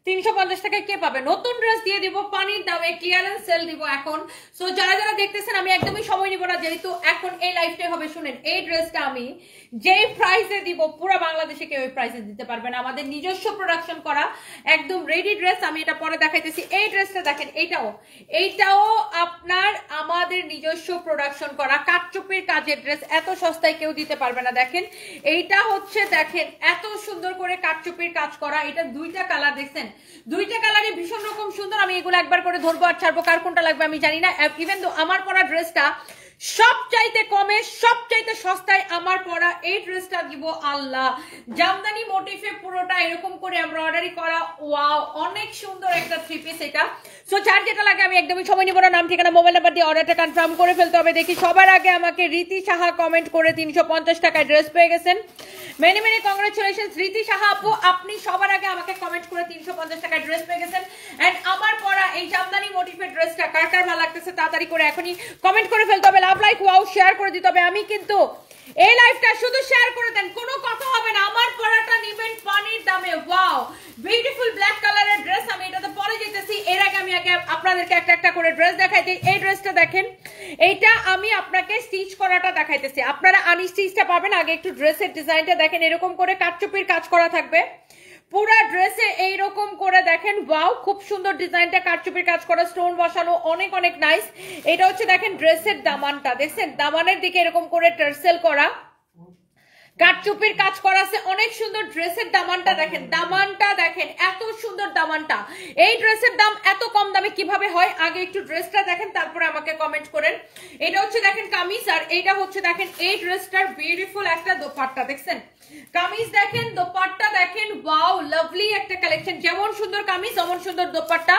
350 টাকায় কে পাবে? নতুন ড্রেস দিয়ে দিব পানির দামে, ক্লিয়ারেন্স সেল দিব এখন। সো যারা যারা দেখতেছেন আমি একদমই সময় নিব না, যেহেতু এখন এই লাইফটাই হবে। শুনেন, এই ড্রেসটা আমি যেই প্রাইসে দিব পুরো বাংলাদেশে কেউ এই প্রাইসে দিতে পারবে না। আমাদের নিজস্ব প্রোডাকশন করা একদম রেডি ড্রেস। আমি এটা পরে দেখাইতেছি। এই ড্রেসটা দেখেন, এইটাও আপনার আমাদের নিজস্ব প্রোডাকশন করা কাটচুপির কাজের ড্রেস। এত সস্তায় কেউ দিতে পারবে না। দেখেন এইটা হচ্ছে, দেখেন এত সুন্দর করে কাটচুপির কাজ করা। এটা দুইটা কালার দেখছেন, দুইটা কালারই ভীষণ রকম সুন্দর। আমি এগুলো একবার করে ধরবো আর ছাড়বো, কার কোনটা লাগবে আমি জানি না। ইভেন তো আমার পরা ড্রেসটা সবচাইতে কমে, সবচাইতে সস্তায় আমার পরা এই ড্রেসটা দিব আল্লাহ। জামদানি মোটিফে পুরোটা এরকম করে এমব্রয়ডারি করা। ওয়াও, অনেক সুন্দর একটা থ্রি পিস এটা। সো যার যেটা লাগে আমি একদমই সময় নিব না, নাম ঠিকানা মোবাইল নাম্বার দিয়ে অর্ডারটা কনফার্ম করে ফেলতে হবে। দেখি সবার আগে আমাকে রীতি সাহা কমেন্ট করে 350 টাকায় ড্রেস পেয়ে গেছেন। মেনি মেনি কংগ্রেচুলেশন রীতি সাহা আপু, আপনি সবার আগে আমাকে কমেন্ট করে 350 টাকায় ড্রেস পেয়ে গেছেন। এন্ড আমার পরা এই জামদানি মোটিফের ড্রেসটা কার কার ভালো লাগতেছে তাড়াতাড়ি করে এখনই কমেন্ট করে ফেলতে হবে। লাভ লাইক ওয়াও শেয়ার করে দিতে হবে। আমি কিন্তু এই লাইভটা শুধু শেয়ার করে দেন, কোনো কথা হবে না। আমার পরাটা নিবেন পানির দামে। ওয়াও, বিউটিফুল ব্ল্যাক কালারের ড্রেস। আমি এটাতে পরে যেতেছি, এর আগে আমি আপনাদেরকে একটা একটা করে ড্রেস দেখাই দিই। এই ড্রেসটা দেখেন, এইটা আমি আপনাকে স্টিচ করাটা দেখাইতেছি। আপনারা আনস্টিচটা পাবেন। আগে একটু ড্রেসের ডিজাইনটা দেখেন, এরকম করে কাটচুপির কাজ করা থাকবে পুরা ড্রেসে। এইরকম করে দেখেন, ওয়াও খুব সুন্দর ডিজাইনটা, কাটচুপির কাজ করা, স্টোন বসানো, অনেক অনেক নাইস। এটা হচ্ছে দেখেন ড্রেসের দামানটা দেখছেন, দামানের দিকে এরকম করে টার্সেল করা, কাটচুপির কাজ করা আছে, অনেক সুন্দর। ড্রেসের দামানটা দেখেন, দামানটা দেখেন এত সুন্দর দামানটা। এই ড্রেসের দাম এত কম দামে কিভাবে হয়? আগে একটু ড্রেসটা দেখেন, তারপরে আমাকে কমেন্ট করেন। এটা হচ্ছে দেখেন কামিজ, আর এইটা হচ্ছে দেখেন এই ড্রেসটার বিউটিফুল একটা দোপাট্টা দেখছেন। কামিজ দেখেন, দোপাট্টা দেখেন, ওয়াও লাভলি একটা কালেকশন। যেমন সুন্দর কামিজ তেমন সুন্দর দোপাট্টা।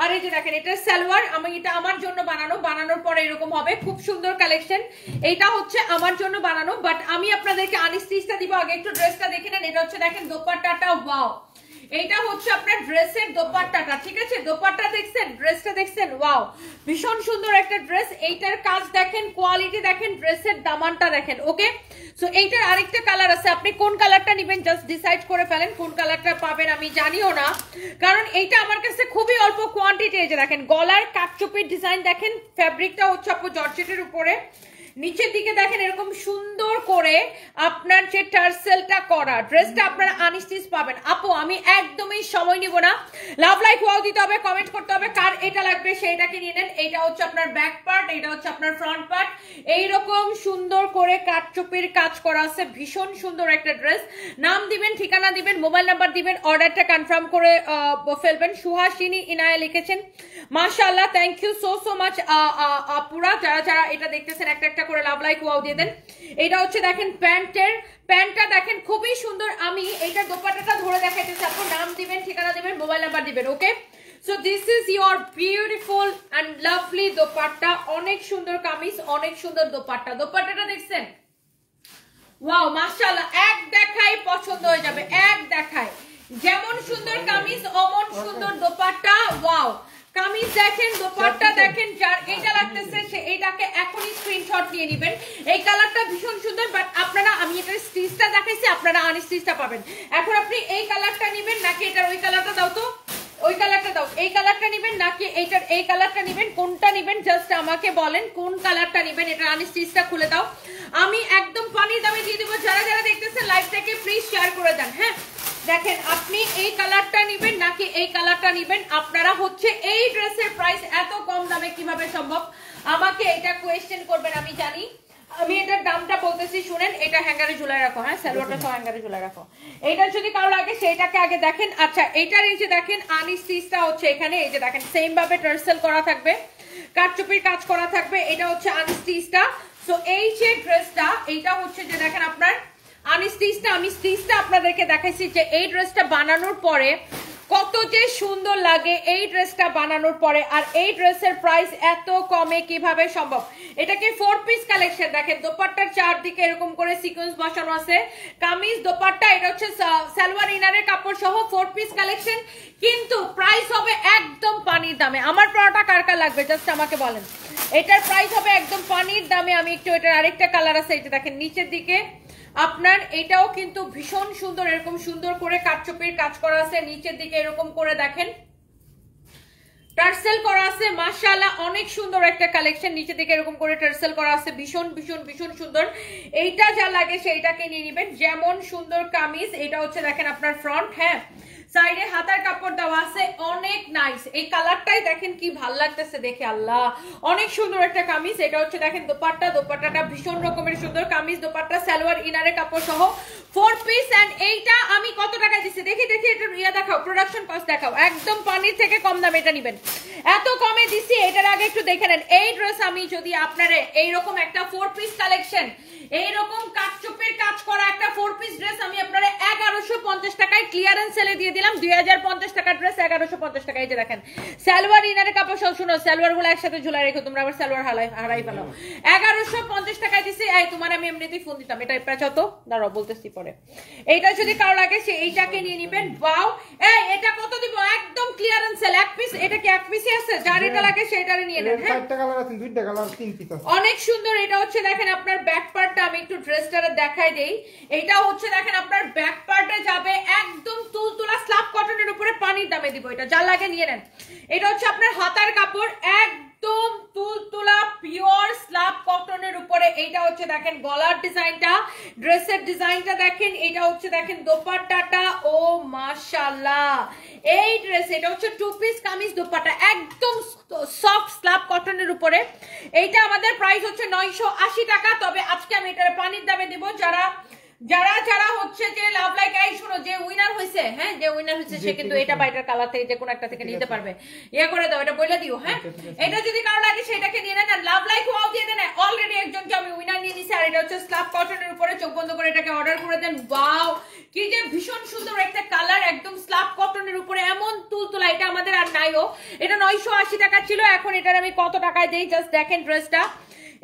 আর এই যে দেখেন এটা সালোয়ার, আমি এটা আমার জন্য বানানো, বানানোর পরে এরকম হবে, খুব সুন্দর কালেকশন। এইটা হচ্ছে আমার জন্য বানানো, বাট আমি আপনাদেরকে আনস্টিচটা দিব। আগে একটু ড্রেসটা দেখে নেন। এটা হচ্ছে দেখেন দোপাট্টাটা, ওয়াও এইটা হচ্ছে আপনার ড্রেসের দোপাট্টাটা, ঠিক আছে? দোপাট্টা দেখছেন, ড্রেসটা দেখছেন, ওয়াও ভীষণ সুন্দর একটা ড্রেস। এইটার কাজ দেখেন, কোয়ালিটি দেখেন, ড্রেসের দামানটা দেখেন। ওকে, সো এইটার আরেকটা কালার আছে, আপনি কোন কালারটা নেবেন জাস্ট ডিসাইড করে ফেলেন। কোন কালারটা পাবেন আমি জানিও না, কারণ এইটা আমার কাছে খুবই অল্প কোয়ান্টিটি। এই যে দেখেন গলার কাটচুপির ডিজাইন দেখেন, ফ্যাব্রিকটা হচ্ছে আপু জর্জেটের উপরে, নিচের দিকে দেখেন এরকম সুন্দর করে আপনার যে টার্সেলটা করা। ড্রেসটা আপনারা আনস্টিচ পাবেন। আপু আমি একদমই সময় নিব না, লাভ লাইক ওয়াও দিতে হবে, কমেন্ট করতে হবে কার এটা লাগবে সেইটাকে নিয়ে নেন। এটা হচ্ছে আপনার ব্যাক পার্ট, এটা হচ্ছে আপনার ফ্রন্ট পার্ট, এইরকম সুন্দর করে কাটচুপির কাজ করা আছে। ভীষণ সুন্দর একটা ড্রেস। নাম দিবেন, ঠিকানা দিবেন, মোবাইল নাম্বার দিবেন, অর্ডারটা কনফার্ম করে ফেলবেন। সুহাসিনী ইনায়া লিখেছেন, মাশাআল্লাহ, thank you so so much আপুরা। যারা যারা এটা দেখতেছেন একটা একটা করে লাভ লাইক ওয়াও দিয়ে দেন। এটা হচ্ছে দেখেন প্যান্টটা দেখেন খুবই সুন্দর। আমি এইটা দোপাট্টাটা ধরে দেখাইতেছি, আপু নাম দিবেন, ঠিকানা দিবেন, মোবাইল নাম্বার দিবেন। Okay, so this is your beautiful and lovely dupatta. অনেক সুন্দর কামিজ, অনেক সুন্দর দোপাট্টা। দোপাট্টাটা দেখছেন, ওয়াও মাশাআল্লাহ, এক দেখায় পছন্দ হয়ে যাবে, এক দেখায়। যেমন সুন্দর কামিজ অমন সুন্দর দোপাট্টা। ওয়াও, কামিজ দেখেন, দোপাট্টা দেখেন, যার এটা লাগতেছে সে এইটাকে এখনই স্ক্রিনশট নিয়ে নেবেন। এই কালারটা ভীষণ সুন্দর, বাট আপনারা, আমি এটার স্টিচটা দেখাইছি, আপনারা আনস্টিচটা পাবেন। এখন আপনি এই কালারটা নেবেন নাকি এটার ওই কালারটা দাও তো, ওই কালারটা দাও, এই কালারটা নেবেন নাকি এইটার এই কালারটা নেবেন, কোনটা নেবেন জাস্ট আমাকে বলেন কোন কালারটা নেবেন। এটার আনস্টিচটা খুলে দাও, আমি একদম পানির দামে দিয়ে দেবো। যারা যারা দেখতেছেন লাইভটাকে প্লিজ শেয়ার করে দেন। হ্যাঁ দেখেন, আপনি এই কালারটা নেবেন নাকি এই কালারটা নেবেন। আপনারা হচ্ছে এই ড্রেসের প্রাইস এত কম দামে কিভাবে সম্ভব, আমাকে এটা কোয়েশ্চেন করবেন, আমি জানি। আমি এটার দামটা বলতেছি শুনেন। এটা হ্যাঙ্গারে ঝুলায় রাখো, হ্যাঁ সালোয়ারটা সহ হ্যাঙ্গারে ঝুলায় রাখো। এইটা যদি কারো লাগে সেইটাকে আগে দেখেন। আচ্ছা, এইটার এই যে দেখেন আনস্টিচটা হচ্ছে এখানে, এই যে দেখেন সেম ভাবে টার্সেল করা থাকবে, কাটচুপির কাজ করা থাকবে। এটা হচ্ছে আনস্টিচটা। সো এই যে ড্রেসটা, এইটা হচ্ছে যে দেখেন আপনার আনস্টিচটা। আমি স্টিচটা আপনাদেরকে দেখাইছি যে এই ড্রেসটা বানানোর পরে কত যে সুন্দর লাগে এই ড্রেসটা বানানোর পরে। আর এই ড্রেসের প্রাইস এত কমে কিভাবে সম্ভব। এটাকে 4 পিস কালেকশন দেখেন, দোপাট্টার চারদিকে এরকম করে সিকোয়েন্স বসানো আছে, কামিজ দোপাট্টা। এটা হচ্ছে সালোয়ার ইনারের কাপড় সহ 4 পিস কালেকশন, কিন্তু প্রাইস হবে একদম পানির দামে। আমার পড়াটা কার কার লাগবে জাস্ট আমাকে বলেন। এটার প্রাইস হবে একদম পানির দামে। আমি একটু, এটার আরেকটা কালার আছে, এটা দেখেন নিচের দিকে আপনার এটাও কিন্তু ভীষণ সুন্দর, এরকম সুন্দর করে কাটচুপির কাজ করা আছে, নিচের দিকে এরকম করে দেখেন টার্সেল করা আছে, মাশাআল্লাহ অনেক সুন্দর একটা কালেকশন, নিচে থেকে এরকম করে টার্সেল করা আছে, ভীষণ ভীষণ ভীষণ সুন্দর। এইটা যা লাগে সেইটাকে নিয়ে নেবেন, যেমন সুন্দর কামিজ, এটা হচ্ছে দেখেন আপনার ফ্রন্ট, হ্যাঁ সাইডে হাতার কাপড় দেওয়া আছে, অনেক নাইস। এই কালারটাই দেখেন কি ভাল লাগতেছে দেখে, আল্লাহ অনেক সুন্দর একটা কামিজ। এটা হচ্ছে দেখেন দোপাট্টা, দোপাট্টাটা ভীষণ রকমের সুন্দর কামিজ, দোপাট্টা সালোয়ার ইনারের কাপড় সহ 4 পিস। এন্ড এইটা আমি কত টাকা দিচ্ছি দেখি দেখি, এটা ইয়া দেখাও, প্রোডাকশন কস্ট দেখাও, একদম পানির থেকে কম দামে এটা নেবেন, এত কমে দিচ্ছি। এটার আগে একটু দেখে নেন এই ড্রেস আমি যদি আপনারে এইরকম একটা 4 পিস কালেকশন, এইরকম কাটচুপির কাজ করা একটা 4 পিস ড্রেস আমি আপনারে 1150 টাকায় ক্লিয়ারেন্স সেলে দিয়ে দিলাম। 2050 টাকার ড্রেস 1150 টাকা। এই যে দেখেন সালোয়ার ইনারের কাপড় সব, শুনো সালোয়ার গুলো একসাথে ঝুলাই রেখো, তোমরা আবার সালোয়ার হারাই ফেলো। 1150 টাকায় দিছি। এই তোমার আমি এমনিতেই ফোন দিতাম, এটা প্রাইস কত দাঁড়াও বলতেছি পরে। এইটা যদি কারো লাগে সে এইটাকে নিয়ে নেবেন। ওয়াও, এই এটা কত দিব, একদম ক্লিয়ারেন্স সেল, এক পিস। এটা কি এক পিসই আছে, যার এটা লাগে সেটারে নিয়ে নেন। হ্যাঁ 4টা কালার আছে, 2টা কালার, 3 পিস আছে, অনেক সুন্দর। এটা হচ্ছে দেখেন আপনার ব্যাক পার্টটা, আমি একটু ড্রেসটারে দেখাই দেই। এটা হচ্ছে দেখেন আপনার ব্যাক পার্টে যাবে একদম তুলতুলা স্ল্যাব কটনের উপরে, পানির দামে দিব, এটা যা লাগে নিয়ে নেন। এটা হচ্ছে আপনার হাতার কাপড়, একদম তুলতুলা পিওর স্ল্যাব কটনের উপরে। এইটা হচ্ছে দেখেন গলার ডিজাইনটা, ড্রেসের ডিজাইনটা দেখেন। এটা হচ্ছে দেখেন দোপাট্টাটা, ও মাশাআল্লাহ এই ড্রেস, এটা হচ্ছে 2 পিস কামিজ দোপাট্টা, একদম সফট স্ল্যাব কটনের উপরে। এইটা আমাদের প্রাইস হচ্ছে 980 টাকা। তবে আজকে আমি এটার পানির দামে দিব। যারা যারা যারা হচ্ছে যে লাভ লাইক, এই শুনো, যে উইনার হয়েছে, হ্যাঁ যে উইনার হয়েছে সে কিন্তু এটা বাইটার কালার থেকে যে কোনো একটা থেকে নিতে পারবে, ইয়ে করে দাও, এটা বলে দিও। হ্যাঁ এটা যদি কারো লাগে সেটাকে নিয়ে নেন, লাভ লাইক ওয়াও দিয়ে দেন। অলরেডি একজনকে আমি উইনার নিয়ে দিছি, আর এটা হচ্ছে স্ল্যাব কটনের উপরে, চোখ বন্ধ করে এটাকে অর্ডার করে দেন। ওয়াও কি যে ভীষণ সুন্দর একটা কালার, একদম স্ল্যাব কটনের উপরে এমন তুলতুলা। এটা আমাদের আর নাইও, এটা 980 টাকা ছিল, এখন এটার আমি কত টাকায় দেই জাস্ট দেখেন ড্রেসটা।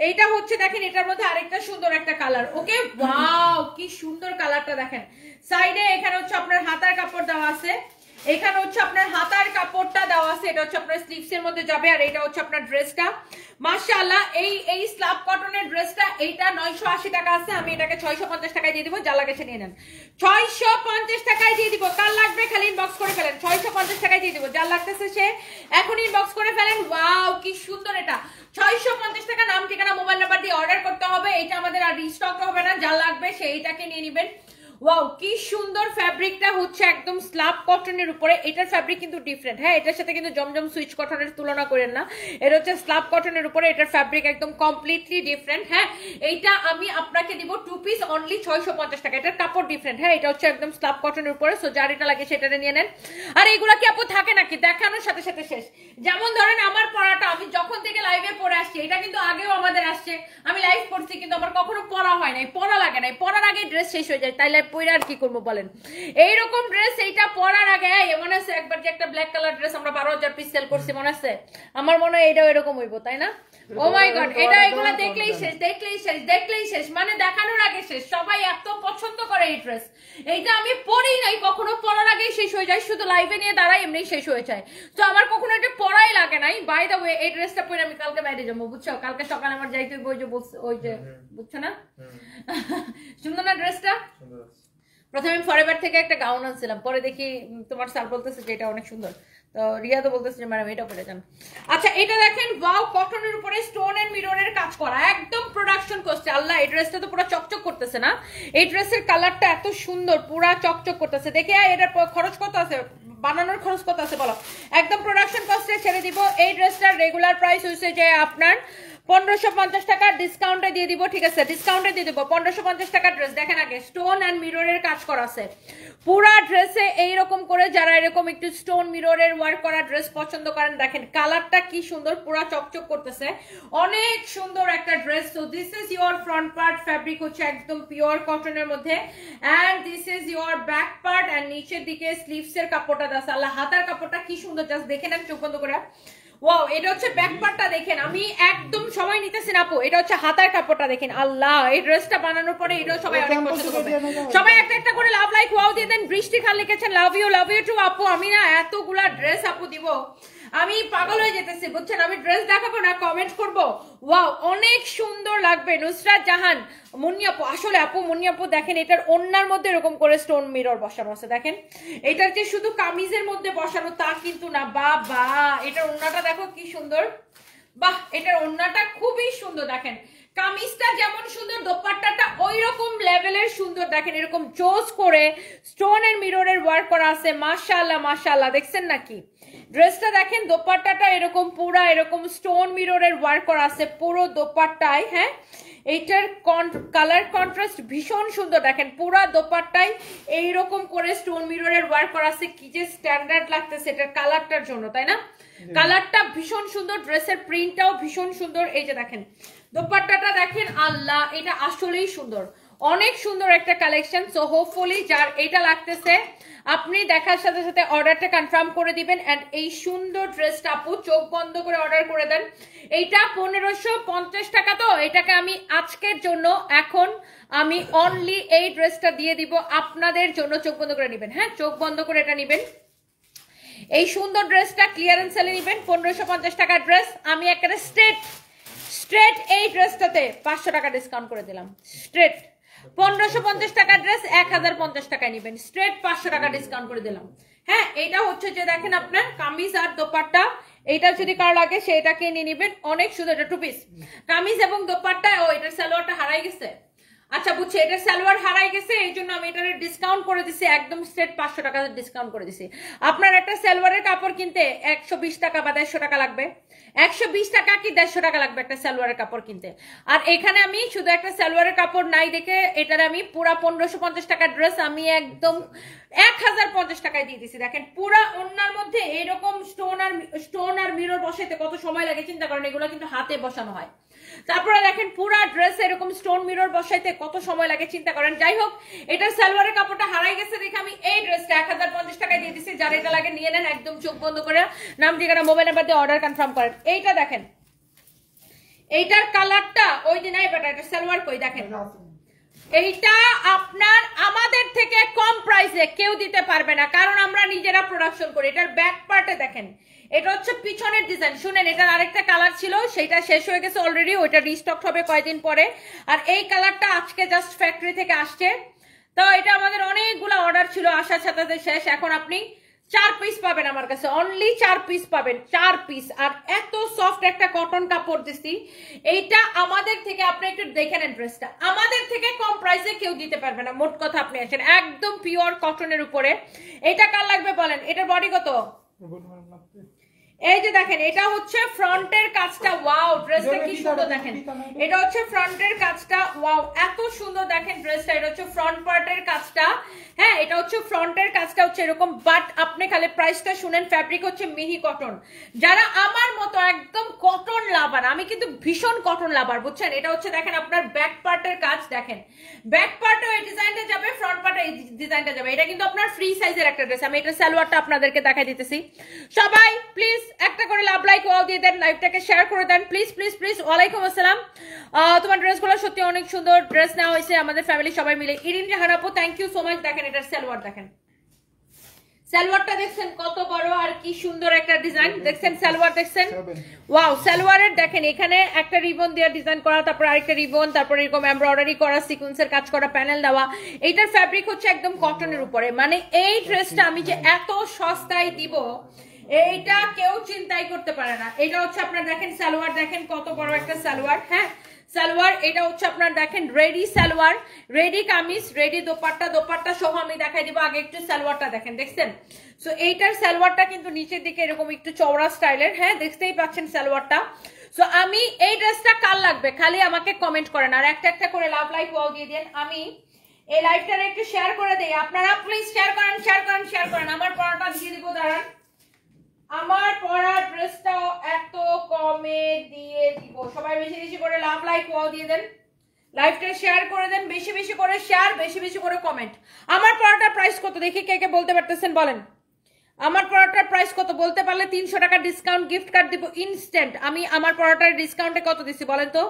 এইটা হচ্ছে দেখেন এটার মধ্যে আরেকটা সুন্দর একটা কালার। ওকে ওয়াও কি সুন্দর কালারটা দেখেন। সাইডে এখানে হচ্ছে আপনার হাতার কাপড় দেওয়া আছে, এখানে হচ্ছে আপনার হাতার কাপড়টা দেওয়া আছে, এটা হচ্ছে আপনার স্লিভস এর মধ্যে যাবে। আর এটা হচ্ছে আপনার ড্রেসটা, মাশাআল্লাহ এই স্ল্যাব কটনের ড্রেসটা, এইটা 980 টাকা আছে, আমি এটাকে 650 টাকায় দিয়ে দিব। যা লাগে সে নিয়ে নেন, 650 টাকায় দিয়ে দিব। কার লাগবে খালি ইনবক্স করে ফেলেন, 650 টাকায় দিয়ে দিব। যার লাগতেছে সে এখন ইনবক্স করে ফেলেন। ওয়াও কি সুন্দর, এটা 650 টাকা। নাম ঠিকানা মোবাইল নাম্বার দিয়ে অর্ডার করতে হবে। এটা আমাদের আর রিস্টক হবে না, যা লাগবে সেইটাকে নিয়ে নেবেন। ওয়াও কি সুন্দর, ফ্যাব্রিকটা হচ্ছে একদম স্ল্যাব কটনের উপরে। এটার ফ্যাব্রিক কিন্তু ডিফারেন্ট, হ্যাঁ এটার সাথে কিন্তু জমজম সুইচ কটনের তুলনা করেন না, এটা হচ্ছে স্ল্যাব কটনের উপরে, এটার ফ্যাব্রিক একদম কমপ্লিটলি ডিফারেন্ট। হ্যাঁ এইটা আমি আপনাকে দিব 2 পিস অনলি 650 টাকা। এটার কাপড় ডিফারেন্ট, হ্যাঁ এটা হচ্ছে একদম স্ল্যাব কটনের উপরে। সো যার এটা লাগে সেটা নিয়ে নেন। আর এইগুলা কি আপু থাকে নাকি, দেখানোর সাথে সাথে শেষ। যেমন ধরেন আমার পড়াটা আমি যখন থেকে লাইভে পড়ে আসছি, এটা কিন্তু আগেও আমাদের আসছে, আমি লাইভ করছি কিন্তু আমার কখনো পড়া হয় নাই, পড়া লাগে নাই, পড়ার আগে ড্রেস শেষ হয়ে যায়, তাইলে পরে আর কি করবো বলেন। এইরকম ড্রেস এইটা পরার আগে মনে আছে একবার যে একটা ব্ল্যাক কালার ড্রেস আমরা 12,000 পিস সেল করছি, মনে আছে? আমার মনে হয় এটাও এরকম হইব, তাই না? ও মাই গড, এটা এগুলা দেখলেই শেষ, দেখলেই শেষ, দেখলেই শেষ, মানে দেখানোর আগে শেষ। সবাই এত পছন্দ করে এই ড্রেস। এইটা আমি পরি নাই কখনো, পরার আগেই শেষ হয়ে যায়, শুধু লাইভে নিয়ে দাঁড়াই এমনি শেষ হয়ে যায়। তো আমার কখনো এটা পরাই লাগে নাই। বাই দ্য ওয়ে এই ড্রেসটা পরে আমি কালকে বাইরে যাবো, বুঝছো? কালকে সকালে আমার যাইতে হইব, ওই যে বুঝছো না? সুন্দর না ড্রেসটা? প্রথমে আমি ফরএভার থেকে একটা গাউন আনছিলাম, পরে দেখি তোমার স্যার বলতেছে যে এটা অনেক সুন্দর, তো রিয়া তো বলতেছে যে ম্যাডাম এটা পরে যান। আচ্ছা এটা দেখেন, ওয়াও কটনের উপরে স্টোন এন্ড মিররের কাজ করা, একদম প্রোডাকশন কস্টে। আল্লাহ এই ড্রেসটা তো পুরো চকচক করতেছে না? এই ড্রেসের কালারটা এত সুন্দর, পুরা চকচক করতেছে। দেখে এটার খরচ কত আছে, বানানোর খরচ কত আছে বলো? একদম প্রোডাকশন কস্টে ছেড়ে দিব। এই ড্রেসটার রেগুলার প্রাইস হচ্ছে যে আপনার 1550 টাকা, ডিসকাউন্টে দিয়ে দিব। ঠিক আছে, ডিসকাউন্টে দিয়ে দিব 1550 টাকা ড্রেস। দেখেন আগে স্টোন এন্ড মিররের কাজ করা আছে পুরা ড্রেসে, এইরকম করে যারা এরকম একটু স্টোন মিররের ওয়ার্ক করা ড্রেস পছন্দ করেন, দেখেন কালারটা কি সুন্দর, পুরা চকচক করতেছে, অনেক সুন্দর একটা dress. So this is your front part, fabric হচ্ছে একদম পিওর কটনের মধ্যে, and this is your back part, and নিচের দিকে স্লিভস এর কাপড়টা দাস। আল্লাহ হাতার কাপড়টা কি সুন্দর, জাস্ট দেখে নেন চোখ বন্ধ করে। ওয়াও এটা হচ্ছে ব্যাক পার্টটা দেখেন, আমি একদম সময় নিতেছি না আপু, এটা হচ্ছে হাতার কাপড়টা দেখেন। আল্লাহ এই ড্রেসটা বানানোর পরে এটাও সবাই অনেক পছন্দ করবে। সবাই একটা একটা করে লাভ লাইক ওয়াও দিয়ে দেন। বৃষ্টি খান লিখেছেন লাভ ইউ টু আপু। আমি না এতগুলা ড্রেস আপু দিব, আমি পাগল হয়ে যেতেছি বুঝছেন, আমি ড্রেস দেখাবো না কমেন্ট করবো। ওয়াও অনেক সুন্দর লাগবে। নুসরাত জাহান, মুন্নি আপু, আসলে আপু মুন্নি আপু দেখেন এটার ওন্নার মধ্যে এরকম করে স্টোন মিরর বসানো আছে, দেখেন এটার যে শুধু কামিজের মধ্যে বসানো তা কিন্তু না, বাবা এটার ওন্নাটা দেখো কি সুন্দর, বাহ এটার ওন্নাটা খুবই সুন্দর। দেখেন কামিজটা যেমন সুন্দর, দোপাট্টাটা ওই রকম লেভেলের সুন্দর। দেখেন এরকম জোস করে স্টোনের মিররের ওয়ার্ক করা আছে, মাশাআল্লাহ মাশাআল্লাহ, দেখছেন নাকি ড্রেসটা? দেখেন দোপাট্টাটা এরকম পুরা এরকম স্টোন মিররের ওয়ার্ক করা আছে পুরো দোপাট্টায়। হ্যাঁ এইটার কালার কন্ট্রাস্ট ভীষণ সুন্দর। দেখেন পুরা দোপাট্টায় এইরকম করে স্টোন মিররের ওয়ার্ক করা আছে, কি যে স্ট্যান্ডার্ড লাগতেছে এটার কালারটার জন্য, তাই না? কালারটা ভীষণ সুন্দর, ড্রেসের প্রিন্টটাও ভীষণ সুন্দর। এই যে দেখেন দোপাট্টাটা দেখেন, আল্লাহ এটা আসলেই সুন্দর, অনেক সুন্দর একটা কালেকশন। সো হোপফুলি যার এটা লাগতেছে আপনি দেখার সাথে সাথে অর্ডারটা কনফার্ম করে দিবেন। এন্ড এই সুন্দর ড্রেসটা আপু চোখ বন্ধ করে অর্ডার করে দেন। এইটা 1550 টাকা, তো এটাকে আমি আজকের জন্য এখন আমি অনলি এই ড্রেসটা দিয়ে দিব আপনাদের জন্য। চোখ বন্ধ করে নেবেন, হ্যাঁ চোখ বন্ধ করে এটা নেবেন। এই সুন্দর ড্রেসটা ক্লিয়ারেন্স সেলে নেবেন 1550 টাকার ড্রেস। আমি একটা স্ট্রেট এই ড্রেসটাতে 500 টাকা ডিসকাউন্ট করে দিলাম। স্ট্রেট 1550 টাকার ড্রেস 1050 টাকায় নেবেন, স্ট্রেট 500 টাকা ডিসকাউন্ট করে দিলাম। হ্যাঁ এটা হচ্ছে যে দেখেন আপনার কামিজ আর দোপাট্টা, এইটা যদি কারো লাগে সেটাকে নিয়ে নেবেন, অনেক সুন্দর। এটা 2 পিস কামিজ এবং দোপাট্টা। ও এটার সালোয়ারটা হারাই গেছে, আচ্ছা বুঝছি এটার সালোয়ার হারাই গেছে, এই জন্য আমি এটার ডিসকাউন্ট করে দিছি, একদম স্ট্রেট 500 টাকা ডিসকাউন্ট করে দিছি। আপনার একটা সালোয়ারের কাপড় কিনতে 120 টাকা বা 150 টাকা লাগবে, 120 টাকা কি 150 টাকা লাগবে একটা সালোয়ারের কাপড় কিনতে। আর এখানে আমি শুধু একটা সালোয়ারের কাপড় নাই দেখে এটার আমি পুরা 1550 টাকার ড্রেস আমি একদম 1050 টাকায় দিয়ে দিছি। দেখেন পুরা ওন্নার মধ্যে এইরকম স্টোন আর মিরর বসাইতে কত সময় লাগে চিন্তা করেন, এগুলো কিন্তু হাতে বসানো হয়। তারপরে দেখেন পুরা ড্রেস এরকম স্টোন মিরর বসাইতে কত সময় লাগে চিন্তা করেন। যাই হোক এটার সালোয়ারের কাপড়টা হারাই গেছে দেখে আমি এই ড্রেসটা 1050 টাকায় দিয়ে দিছি। যার এটা লাগে নিয়ে নেন, একদম চোখ বন্ধ করে নাম ঠিকানা মোবাইল নাম্বার দিয়ে অর্ডার কনফার্ম করেন। এইটা দেখেন এইটার কালারটা ওই দিন নাই বেটা, এটা সালোয়ার কই দেখেন, এইটা আপনার আমাদের থেকে কম প্রাইসে কেউ দিতে পারবে না, কারণ আমরা নিজেরা প্রোডাকশন করি। এটার ব্যাক পার্টে দেখেন এটা হচ্ছে পিছনের ডিজাইন। শুনেন এটার আরেকটা কালার ছিল, সেটা শেষ হয়ে গেছে অলরেডি, ওইটা রিস্টক হবে কয়েকদিন পরে। আর এই কালারটা আজকে জাস্ট ফ্যাক্টরি থেকে আসছে। তো এটা আমাদের অনেকগুলো অর্ডার ছিল, আসার সাথে শেষ। এখন আপনি 4 পিস পাবেন আমার কাছে, অনলি 4 পিস পাবেন, 4 পিস। আর এত সফট একটা কটন কাপড় দিছি, এইটা আমাদের থেকে আপনি একটু দেখে নেন ড্রেসটা, আমাদের থেকে কম প্রাইসে কেউ দিতে পারবে না। মোট কথা আপনি আসেন একদম পিওর কটনের উপরে। এটা কার লাগবে বলেন? এটার বডি কত? এই যে দেখেন এটা হচ্ছে ফ্রন্টের কাজটা, ওয়াও ড্রেসটা কি সুন্দর। দেখেন এটা হচ্ছে ফ্রন্টের কাজটা, ওয়াও এত সুন্দর। দেখেন ড্রেসটা এটা হচ্ছে ফ্রন্ট পার্টের কাজটা। হ্যাঁ এটা হচ্ছে ফ্রন্টের কাজটা হচ্ছে এরকম, বাট আপনি খালি প্রাইসটা শুনেন। ফ্যাব্রিক হচ্ছে মিহি কটন। যারা আমার মতো একদম কটন লাভার, আমি কিন্তু ভীষণ কটন লাভার বুঝছেন। এটা হচ্ছে দেখেন আপনার ব্যাক পার্টের কাজ, দেখেন ব্যাক পার্টে এই ডিজাইনটা যাবে, ফ্রন্ট পার্টে এই ডিজাইনটা যাবে। এটা কিন্তু আপনার ফ্রি সাইজের একটা ড্রেস। আমি এটা সালোয়ারটা আপনাদেরকে দেখাই দিতেছি। সবাই প্লিজ একটা করে লাভ লাইক ওয়াও দিয়ে দেন, লাইভটাকে শেয়ার করে দেন প্লিজ প্লিজ প্লিজ। ওয়ালাইকুম আসসালাম। তোমার ড্রেসগুলো সত্যি অনেক সুন্দর, ড্রেস নেওয়া হয়েছে আমাদের ফ্যামিলি সবাই মিলে। ইরিন জাহান আপু থ্যাংক ইউ সো মাচ। দেখেন এটার সালোয়ার, দেখেন সালোয়ারটা দেখছেন কত বড় আর কি সুন্দর একটা ডিজাইন, দেখছেন সালোয়ার দেখছেন, ওয়াও সালোয়ারের দেখেন এখানে একটা রিবন দিয়ে ডিজাইন করা, তারপর আরেকটা রিবন, তারপর এরকম এমব্রয়ডারি করা, সিকোয়েন্সের কাজ করা, প্যানেল দেওয়া। এইটার ফ্যাব্রিক হচ্ছে একদম কটনের উপরে। মানে এই ড্রেসটা আমি যে এত সস্তায় দিব এইটা কেউ চিন্তাই করতে পারে না। এটা হচ্ছে আপনার দেখেন সালোয়ার, দেখেন কত বড় একটা সালোয়ার। হ্যাঁ সালোয়ার এটা হচ্ছে আপনার দেখেন ready salwar, ready kameez, ready dupatta, dupatta সহ আমি দেখাই দিব। আগে একটু সালোয়ারটা দেখেন, দেখছেন? সো এইটার সালোয়ারটা কিন্তু নিচের দিকে এরকম একটু চওড়া স্টাইলের। হ্যাঁ দেখতেই পাচ্ছেন সালোয়ারটা। সো আমি এই ড্রেসটা কার লাগবে খালি আমাকে কমেন্ট করেন, আর একটা একটা করে লাভ লাইক ওয়াও দিয়ে দেন। আমি এই লাইভটার একটু শেয়ার করে দেই, আপনারা প্লিজ শেয়ার করেন শেয়ার করেন শেয়ার করেন। আমার পড়াটা দিয়ে দিব, দাঁড়ান আমার পরা ড্রেসটাও এত কমে দিয়ে দিব। সবাই বেশি বেশি করে লাভ লাইক ওয়াও দিয়ে দেন, লাইভটা শেয়ার করে দেন, বেশি বেশি করে শেয়ার, বেশি বেশি করে কমেন্ট। আমার পরাটার প্রাইস কত দেখি কে কে বলতে পারতেছেন বলেন। আমার পরাটার প্রাইস কত বলতে পারলে 300 টাকা ডিসকাউন্ট গিফট কার্ড দিব ইনস্ট্যান্ট। আমি আমার পরাটার ডিসকাউন্টে কত দিছি বলেন তো?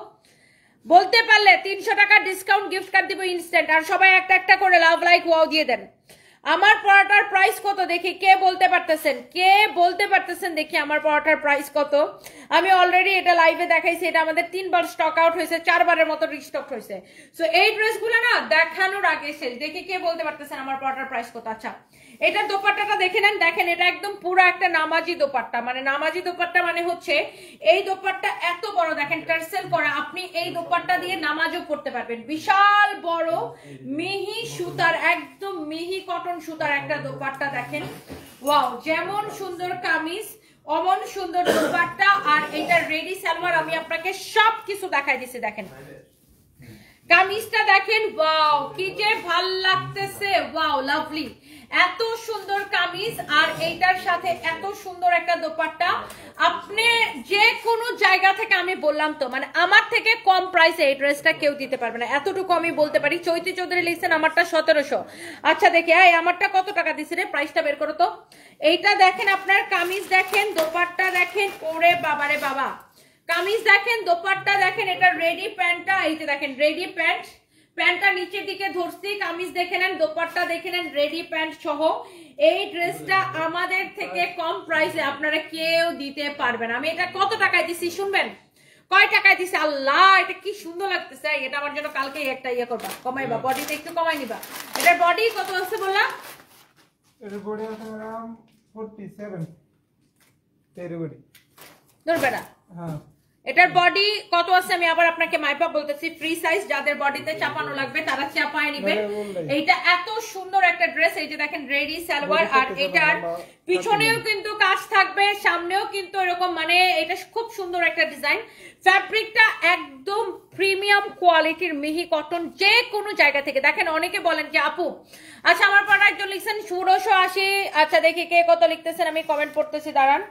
বলতে পারলে 300 টাকা ডিসকাউন্ট গিফট কার্ড দিব ইনস্ট্যান্ট। আর সবাই একটা একটা করে লাভ লাইক ওয়াও দিয়ে দেন। আমার পরোটার প্রাইস কত দেখি, কে বলতে পারতেছেন, কে বলতে পারতেছেন দেখি আমার পরোটার প্রাইস কত। আমি অলরেডি এটা লাইভে দেখাইছি, এটা আমাদের 3বার স্টক আউট হয়েছে, 4বারের মতো রিস্টক হয়েছে। সো এই ড্রেসগুলো না দেখানোর আগে শেষ, দেখি কে বলতে পারতেছেন আমার পরোটার প্রাইস কত। আচ্ছা এটার দোপাট্টাটা দেখে নেন, দেখেন এটা একদম পুরো একটা নামাজি দোপাট্টা, মানে নামাজি দোপাট্টা মানে হচ্ছে এই দোপাট্টা এত বড়, দেখেন টার্সেল করা, আপনি এই দোপাট্টা দিয়ে নামাজও পড়তে পারবেন। বিশাল বড় মিহি সুতার, একদম মিহি কটন সুতার একটা দোপাট্টা দেখেন, ওয়াও, যেমন সুন্দর কামিজ অমন সুন্দর দোপাট্টা, আর এটা রেডি সালোয়ার। আমি আপনাকে সব কিছু দেখাই দিছি, দেখেন কামিজটা দেখেন, ওয়াও কি যে ভাল লাগতেছে, ওয়াও লাভলি, এত সুন্দর কামিজ আর এইটার সাথে এত সুন্দর একটা দোপাট্টা। আপনি যে কোনো জায়গা থেকে, আমি বললাম তো মানে আমার থেকে কম প্রাইসে এই ড্রেসটা কেউ দিতে পারবে না, এতটুকু আমি বলতে পারি। চৈতি চৌধুরী লিখছেন আমারটা 1700। আচ্ছা দেখি আমারটা কত টাকা দিছে রে, প্রাইসটা বের করো তো। এইটা দেখেন, আপনার কামিজ দেখেন, দোপাট্টা দেখেন, ওরে বাবারে বাবা, কামিজ দেখেন, দোপাট্টা দেখেন, এটা রেডি প্যান্টটা, এই যে দেখেন রেডি প্যান্ট, প্যান্টটা নিচের দিকে ধরছি, কামিজ দেখে নেন, দোপাট্টা দেখে নেন, রেডি প্যান্ট সহ। এই ড্রেসটা আমাদের থেকে কম প্রাইসে আপনারা কেউ দিতে পারবে না। আমি এটা কত টাকায় দিছি শুনবেন, কয় টাকায় দিছি, আল্লাহ এটা কি সুন্দর লাগতেছে। এটা আমার জন্য কালকে একটা ইয়ে করবা, কমাইবা, বডিতে একটু কমাই নিবা। এটার বডি কত আছে বললাম, এর বডি আছে ম্যাডাম 47 তের বডি ধরবে না। হ্যাঁ এটার বডি কত আছে আমি আবার আপনাকে মাইপা বলতেছি, ফ্রি সাইজ, যাদের বডিতে চাপানো লাগবে তারা চাপায় নেবেন। এইটা এত সুন্দর একটা ড্রেস, এই যে দেখেন রেডি সালোয়ার, আর এটার পিছনেও কিন্তু কাজ থাকবে, সামনেও কিন্তু এরকম, মানে এটা খুব সুন্দর একটা ডিজাইন। ফ্যাব্রিকটা একদম প্রিমিয়াম কোয়ালিটির মিহি কটন, যে কোনো জায়গা থেকে দেখেন। অনেকে বলেন যে আপু, আচ্ছা আমার পর একজন লিখছেন 1680, আচ্ছা দেখি কে কত লিখতেছেন, আমি কমেন্ট পড়তেছি, দাঁড়ান।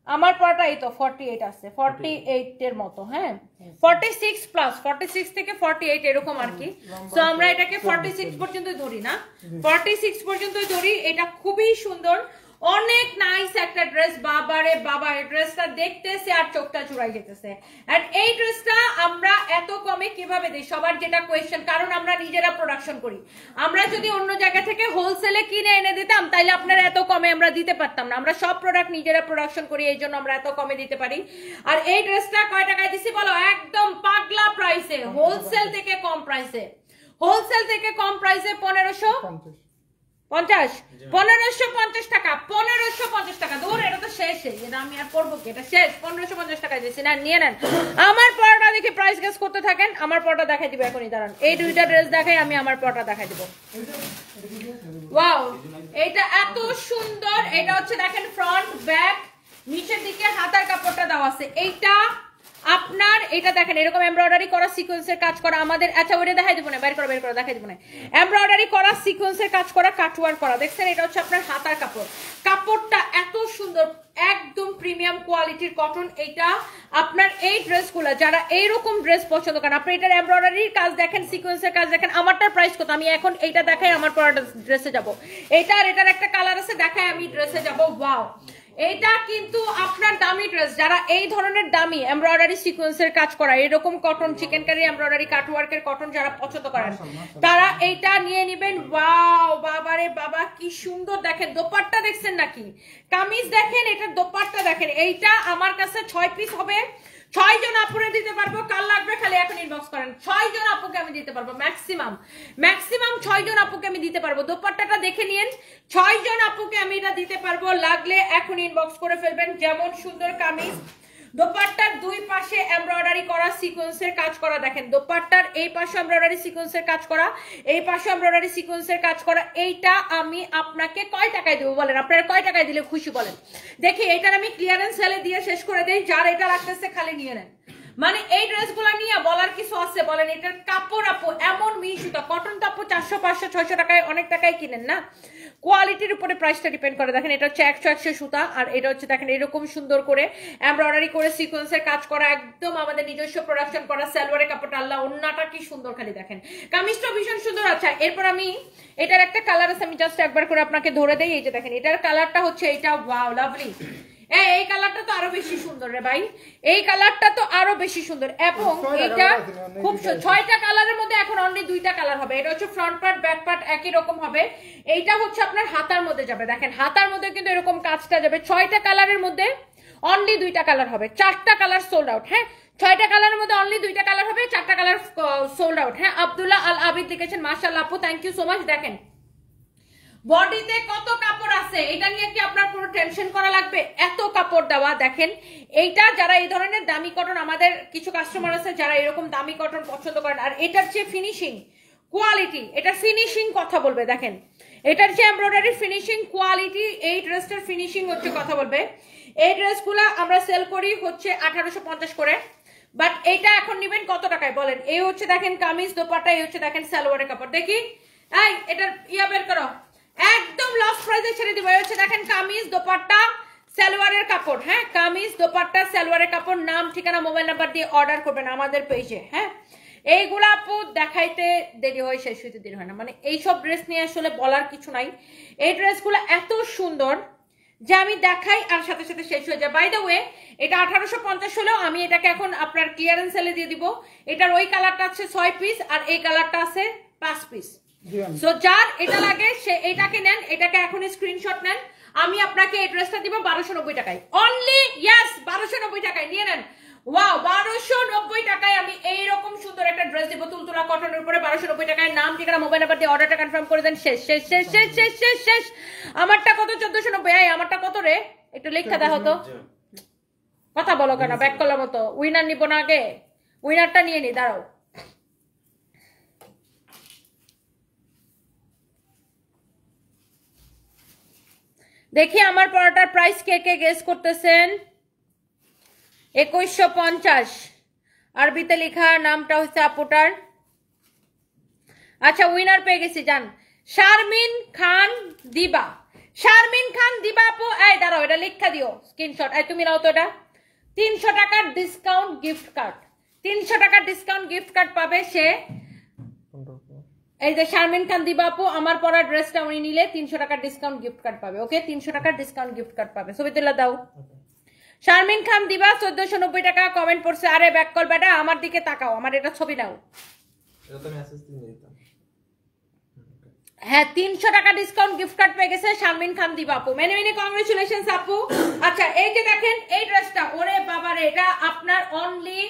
আমার পড়াটা এই তো 48 আছে, 48 এর মতো, হ্যাঁ 46 প্লাস, 46 থেকে 48 এরকম আর কি। সো আমরা এটাকে 46 পর্যন্ত ধরি না, 46 পর্যন্ত ধরি। এটা খুবই সুন্দর, অনেক নাইস একটা ড্রেস, বাবারে বাবা, এই ড্রেসটা দেখতেছে আর চোখটা চুরাই যেতেছে। এন্ড এই ড্রেসটা আমরা এত কমে কিভাবে দিই, সবার যেটা কোয়েশ্চেন, কারণ আমরা নিজেরা প্রোডাকশন করি। আমরা যদি অন্য জায়গা থেকে হোলসেলে কিনে এনে দিতাম তাইলে আপনারা এত কমে আমরা দিতে পারতাম না। আমরা সব প্রোডাক্ট নিজেরা প্রোডাকশন করি, এই জন্য আমরা এত কমে দিতে পারি। আর এই ড্রেসটা কয় টাকায় দিছি বলো, একদম পাগলা প্রাইসে, হোলসেল থেকে কম প্রাইসে, হোলসেল থেকে কম প্রাইসে 1550, 1550 টাকা, 1550 টাকা। দূর, এটা তো শেষ, এটা আমি আর পড়বো কি, এটা শেষ। 1550 টাকায় দিয়েছি না, নিয়ে নেন। আমার পরোটা দেখে প্রাইস গেস করতে থাকেন, আমার পরোটা দেখাই দিব এখনই, দাঁড়ান। এই দুইটা ড্রেস দেখাই, আমি আমার পরোটা দেখাই দিব। ওয়াও, এটা এত সুন্দর, এটা হচ্ছে দেখেন ফ্রন্ট ব্যাক, নিচের দিকে হাতার কাপড়টা দেওয়া আছে। এইটা আপনার, এটা দেখেন এরকম এমব্রয়ডারি করা সিকোয়েন্সের কাজ করা আমাদের, আচ্ছা ওইটা দেখাই দিব না, বের করে দেখাই দিব না। এমব্রয়ডারি করা সিকোয়েন্সের কাজ করা, কাটওয়ার্ক করা, দেখছেন এটা হচ্ছে আপনার হাতার কাপড়, কাপড়টা এত সুন্দর, একদম প্রিমিয়াম কোয়ালিটির কটন। এটা আপনার এই ড্রেসগুলো যারা এইরকম ড্রেস পছন্দ করেন, আপনি এটার এমব্রয়ডারির কাজ দেখেন, সিকোয়েন্সের কাজ দেখেন। আমারটার প্রাইস কত, আমি এখন এইটা দেখাই, আমার পরা ড্রেসে যাব। এটার একটা কালার আছে, দেখাই আমি ড্রেসে যাব। ওয়াও, এটা কিন্তু আপনার দামি ড্রেস, যারা এই ধরনের দামি এমব্রয়ডারি সিকোয়েন্সের কাজ করা, এরকম কটন চিকেন কারি এমব্রয়ডারি কাটওয়ার্কের কটন যারা পছন্দ করেন তারা এইটা নিয়ে নেবেন। ওয়াও বাবারে বাবা, কি সুন্দর, দেখেন দোপাট্টা দেখছেন নাকি, কামিজ দেখেন, এটার দোপাট্টা দেখেন। এইটা আমার কাছে 6 পিস হবে, 6 জন আপুরে দিতে পারবো, কাল লাগবে খালি এখন ইনবক্স করেন। 6 জন আপুকে আমি দিতে পারবো, ম্যাক্সিমাম 6 জন আপুকে আমি দিতে পারবো। দোপাট্টাটা দেখে নিন, 6 জন আপুকে আমি এটা দিতে পারবো, লাগলে এখন ইনবক্স করে ফেলবেন। যেমন সুন্দর কামিজ, দোপাট্টার দুই পাশে এমব্রয়ডারি করা সিকোয়েন্সের কাজ করা, দেখেন দোপাট্টার এই পাশে এমব্রয়ডারি সিকোয়েন্সের কাজ করা, এই পাশে এমব্রয়ডারি সিকোয়েন্সের কাজ করা। এইটা আমি আপনাকে কয় টাকায় দেবো বলেন, আপনারা কয় টাকায় দিলে খুশি বলেন দেখি। এইটার আমি ক্লিয়ারেন্স সেলে দিয়ে শেষ করে দেই, যার এটা লাগতেছে খালি নিয়ে নেন। মানে এই ড্রেসগুলো নিয়ে বলার কিছু আছে বলেন, এটার কাপড় আপু এমন মিশুতা, কটন তো আপু 400 500 600 টাকায় অনেক টাকায় কিনেন না, কোয়ালিটির উপরে প্রাইসটা ডিপেন্ড করে। দেখেন এটা হচ্ছে 100 সুতা, আর এটা হচ্ছে দেখেন এরকম সুন্দর করে এমব্রয়ডারি করে সিকোয়েন্সের কাজ করা, একদম আমাদের নিজস্ব প্রোডাকশন করা সালোয়ারের কাপড়টা, আল্লাহ ওন্নাটা কি সুন্দর, খালি দেখেন কামিজটা ভীষণ সুন্দর। আচ্ছা এরপর আমি এটার একটা কালার আছে, আমি জাস্ট একবার করে আপনাকে ধরে দেই। এই যে দেখেন এটার কালারটা হচ্ছে এইটা, ওয়াও লাভলি। এই কালারটা তো আরো বেশি সুন্দর রে ভাই, এই কালারটা তো আরো বেশি সুন্দর। এবং এটা খুব 6টা কালারের মধ্যে এখন অনলি 2টা কালার হবে। এটা হচ্ছে ফ্রন্ট পার্ট, ব্যাক পার্ট একই রকম হবে। এইটা হচ্ছে আপনার হাতার মধ্যে যাবে, দেখেন হাতার মধ্যে কিন্তু এরকম কাজটা যাবে। 6টা কালারের মধ্যে অনলি 2টা কালার হবে, 4টা কালার সোল্ড আউট। হ্যাঁ, 6টা কালারের মধ্যে অনলি 2টা কালার হবে, 4টা কালার সোল্ড আউট। হ্যাঁ, আব্দুল্লাহ আল আবিদ লিখেছেন, মাশাআল্লাহ আপু, থ্যাংক ইউ সো মাচ। দেখেন বডিতে কত কাপড় আছে, এটা নিয়ে কি আপনার কোনো টেনশন করা লাগবে? এত কাপড় দেওয়া। দেখেন এইটা যারা এই ধরনের দামি কটন, আমাদের কিছু কাস্টমার আছে যারা এরকম দামি কটন পছন্দ করেন, আর এটার যে ফিনিশিং কোয়ালিটি, এটা ফিনিশিং কথা বলবে। দেখেন এটার যে এমব্রয়ডারি ফিনিশিং কোয়ালিটি, এই ড্রেসটার ফিনিশিং হচ্ছে কথা বলবে। এই ড্রেসগুলো আমরা সেল করি হচ্ছে 1850 করে, বাট এইটা এখন নেবেন কত টাকায় বলেন? এই হচ্ছে দেখেন কামিজ দোপাট্টা, এই হচ্ছে দেখেন সালোয়ারের কাপড়। দেখি এই এটার ইয়া বের করো, একদম লস প্রাইসে ছেড়ে দিব। এই হচ্ছে দেখেন কামিজ দোপাট্টা সালোয়ারের কাপড়। হ্যাঁ, কামিজ দোপাট্টা সালোয়ারের কাপড়। নাম ঠিকানা মোবাইল নাম্বার দিয়ে অর্ডার করবেন আমাদের পেজে। হ্যাঁ, এইগুলা আপু দেখাইতে দেরি হয়, শেষ হইতে দেরি হয় না। মানে এইসব ড্রেস নিয়ে আসলে বলার কিছু নাই। এই ড্রেসগুলো এত সুন্দর যে আমি দেখাই আর সাথে সাথে শেষ হয়ে যায়। বাই দ্য ওয়ে, এটা 1850 হলেও আমি এটাকে এখন আপনার ক্লিয়ারেন্স সেলে দিয়ে দিব। এটার ওই কালারটা আছে 6 পিস, আর এই কালারটা আছে 5 পিস। সো যার এটা লাগে সে এটাকে নেন, এটাকে এখন স্ক্রিনশট নেন। আমি আপনাকে এই ড্রেসটা দিব 1290 টাকায় অনলি। ইয়েস, 1290 টাকায় নিয়ে নেন। ওয়াও, 1290 টাকায় আমি এইরকম সুন্দর একটা ড্রেস দিব তুলতুলা কটনের উপরে 1290 টাকায়। নাম ঠিকানা মোবাইল নাম্বার দিয়ে অর্ডারটা কনফার্ম করে দেন। শেষ শেষ শেষ শেষ শেষ শেষ শেষ। আমারটা কত? 1490। এই আমারটা কত রে? একটু লেখা দাও তো। কথা বলো কেন ব্যাক কলার মতো? উইনার নিব না আগে? উইনারটা নিয়ে নি, দাঁড়াও। দেখি আমার পড়াটার প্রাইস কে কে গেস করতেছেন? 2150। আরবিতে লেখা, নামটা হচ্ছে আপুটার। আচ্ছা, উইনার পেয়ে গেছি, জান শারমিন খান দিবা। শারমিন খান দিবা আপু, এই দাঁড়াও, এটা লেখা দিও স্ক্রিনশট। এই তুমি নাও তো এটা। 300 টাকার ডিসকাউন্ট গিফট কার্ড, 300 টাকার ডিসকাউন্ট গিফট কার্ড পাবে সে। এই যে শারমিন খান দিবা আপু, আমার পরা ড্রেসটা উনি নিলে 300 টাকার ডিসকাউন্ট গিফট কার্ড পাবে। ওকে, 300 টাকার ডিসকাউন্ট গিফট কার্ড পাবে। ছবি তুলে দাও। শারমিন খান দিবা 1490 টাকা কমেন্ট করছে। আরে ব্যাক কল বেটা, আমার দিকে তাকাও, আমার এটা ছবি নাও। হ্যাঁ, 300 টাকা ডিসকাউন্ট গিফট কার্ড পেয়ে গেছে শারমিন খান দিবা আপু। মেনি মেনি কংগ্রেচুলেশনস আপু। আচ্ছা, এই যে দেখেন এই ড্রেসটা, ওরে বাবা রে, এটা আপনার অনলি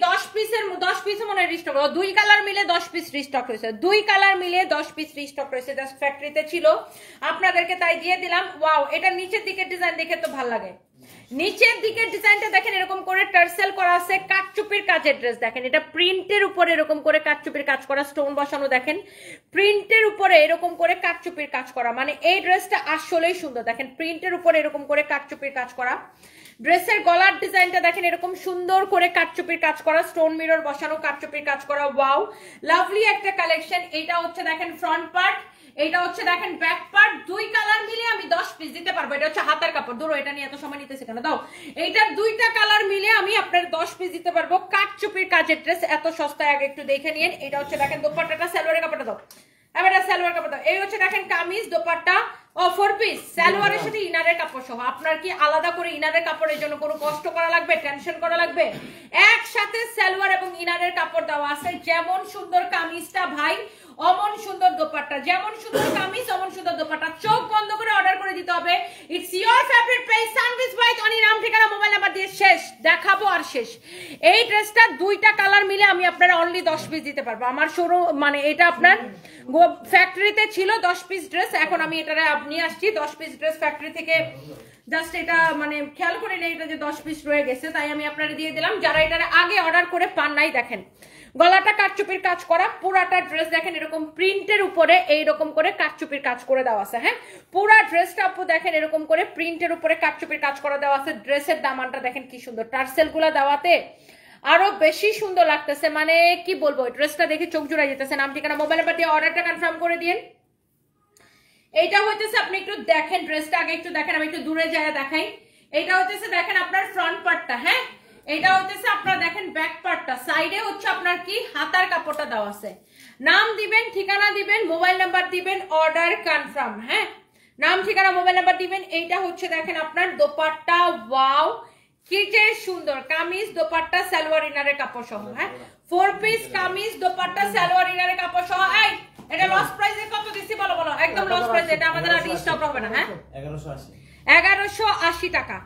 10 পিসের 10 পিস মনে রিস্টক, 2 কালার মিলে 10 পিস রিস্টক হয়েছে। 2 কালার মিলে 10 পিস রিস্টক হয়েছে, জাস্ট ফ্যাক্টরিতে ছিল, আপনাদেরকে তাই দিয়ে দিলাম। ওয়াও, এটা নিচের দিকের ডিজাইন দেখে তো ভালো লাগে। নিচের দিকের ডিজাইনটা দেখেন, এরকম করে টার্সেল করা আছে, কাটচুপির কাজের ড্রেস। দেখেন এটা প্রিন্টের উপরে এরকম করে কাটচুপির কাজ করা, স্টোন বসানো। দেখেন প্রিন্টের উপরে এরকম করে কাটচুপির কাজ করা, মানে এই ড্রেসটা আসলেই সুন্দর। দেখেন প্রিন্টের উপরে এরকম করে কাটচুপির কাজ করা। ড্রেসের গলার ডিজাইনটা দেখেন, এরকম সুন্দর করে কাটচুপির কাজ করা, স্টোন মিরর বসানো, কাটচুপির কাজ করা। ওয়াও, লাভলি একটা কালেকশন। এইটা হচ্ছে দেখেন ফ্রন্ট পার্ট, এইটা হচ্ছে দেখেন ব্যাক পার্ট। 2 কালার মিলে আমি 10 পিস দিতে পারবো। এটা হচ্ছে হাতার কাপড়। ধরো, এটা নিয়ে এত সময় নিতেছে কেন? দাও। এইটার 2টা কালার মিলে আমি আপনার 10 পিস দিতে পারবো। কাটচুপির কাজের ড্রেস, এত সস্তায় আগে একটু দেখে নিন। এটা হচ্ছে দেখেন দোপাট্টাটা, সালোয়ারের কাপড়টা দাও। এবার সালোয়ার কাপড় দাও। এই হচ্ছে দেখেন কামিজ দোপাট্টা, ও 4 পিস সালোয়ারের সাথে ইনারের কাপড় সহ। আপনার কি আলাদা করে ইনারের কাপড়ের জন্য কোনো কষ্ট করা লাগবে, টেনশন করা লাগবে? একসাথে সালোয়ার এবং ইনারের কাপড় দেওয়া আছে। যেমন সুন্দর কামিজটা ভাই, অমন সুন্দর দোপাট্টা। যেমন সুন্দর কামিজ অমন সুন্দর দোপাট্টা। চোখ বন্ধ করে অর্ডার করে দিতে হবে। ইটস ইয়োর ফেভারিট প্রাইস সানভিজ বাইট অনি। নাম ঠিকানা মোবাইল নাম্বার দিয়ে শেষ, দেখাবো আর শেষ। এই ড্রেসটা 2টা কালার মিলে আমি আপনারা অনলি 10 পিস দিতে পারবো। আমার শোরুম মানে এটা আপনার ফ্যাক্টরিতে ছিল 10 পিস ড্রেস, এখন আমি এটা নিয়ে আসছি 10 পিস ড্রেস ফ্যাক্টরি থেকে। জাস্ট এটা মানে খেয়াল করে নেই এটা যে 10 পিস রয়ে গেছে, তাই আমি আপনারা দিয়ে দিলাম। যারা এটা আগে অর্ডার করে পান নাই, দেখেন গলাটা কাটচুপির কাজ করা, পুরাটা ড্রেস দেখেন এরকম প্রিন্টের উপরে এইরকম করে কাটচুপির কাজ করে দেওয়া আছে। হ্যাঁ, পুরা ড্রেসটা আপু দেখেন এরকম করে প্রিন্টের উপরে কাটচুপির কাজ করে দেওয়া আছে। ড্রেসের দামানটা দেখেন কি সুন্দর, টার্সেল গুলা দেওয়াতে আরো বেশি সুন্দর লাগতেছে। মানে কি বলবো, ড্রেসটা দেখে চোখ জুড়াই যেতেছে। নাম ঠিকানা মোবাইল নাম্বার দিয়ে অর্ডারটা কনফার্ম করে দিন। এইটা হইতেছে, আপনি একটু দেখেন ড্রেসটা আগে একটু দেখেন, আমি একটু দূরে যায় দেখাই। এইটা হইতেছে দেখেন আপনার ফ্রন্ট পার্টটা। হ্যাঁ, এটা হইতেছে আপনার দেখেন ব্যাক পার্টটা। সাইডে হচ্ছে আপনার কি হাতার কাপড়টা দেওয়া আছে। নাম দিবেন, ঠিকানা দিবেন, মোবাইল নাম্বার দিবেন, অর্ডার কনফার্ম। হ্যাঁ, নাম ঠিকানা মোবাইল নাম্বার দিবেন। এইটা হচ্ছে দেখেন আপনার দোপাট্টা, ওয়াও কি যে সুন্দর কামিজ দোপাট্টা সালোয়ার ইনারের কাপড় সহ। হ্যাঁ 4 পিস কামিজ দোপাট্টা সালোয়ার ইনারের কাপড় সহ। এই এটা লস প্রাইসে কত দিছি বলো বলো, একদম লস প্রাইস, এটা আমাদের আর রিস্টক হবে না। হ্যাঁ 1180 টাকা,